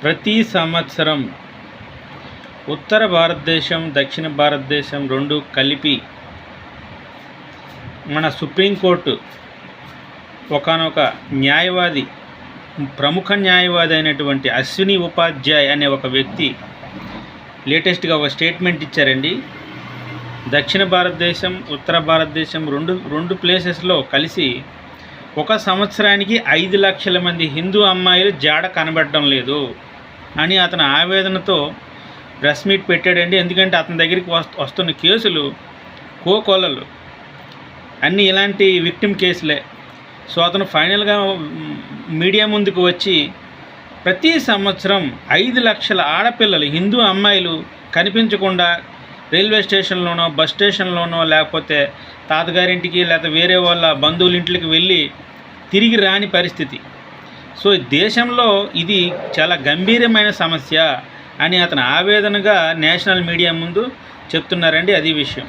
ప్రతి సంవత్సరం ఉత్తర భారతదేశం దక్షిణ భారతదేశం రెండు కలిపి మన సుప్రీంకోర్టు ఒకానొక న్యాయవాది, ప్రముఖ న్యాయవాది అయినటువంటి అశ్విని ఉపాధ్యాయ్ అనే ఒక వ్యక్తి లేటెస్ట్గా ఒక స్టేట్మెంట్ ఇచ్చారండి. దక్షిణ భారతదేశం ఉత్తర భారతదేశం రెండు ప్లేసెస్లో కలిసి ఒక సంవత్సరానికి 5 లక్షల మంది హిందూ అమ్మాయిలు జాడ కనబడడం లేదు అని అతను ఆవేదనతో ప్రెస్ మీట్ పెట్టాడండి. ఎందుకంటే అతని దగ్గరికి వస్తున్న కేసులు కోకొల్లలు అన్నీ ఇలాంటి విక్టిమ్ కేసులే. సో అతను ఫైనల్గా మీడియా ముందుకు వచ్చి ప్రతి సంవత్సరం 5 లక్షల ఆడపిల్లలు హిందూ అమ్మాయిలు కనిపించకుండా రైల్వే స్టేషన్లోనో బస్ స్టేషన్లోనో లేకపోతే తాతగారింటికి లేకపోతే వేరే వాళ్ళ బంధువుల ఇంటికి వెళ్ళి తిరిగి రాని పరిస్థితి. సో దేశంలో ఇది చాలా గంభీరమైన సమస్య అని అతను ఆవేదనగా నేషనల్ మీడియా ముందు చెప్తున్నారండి. అది విషయం.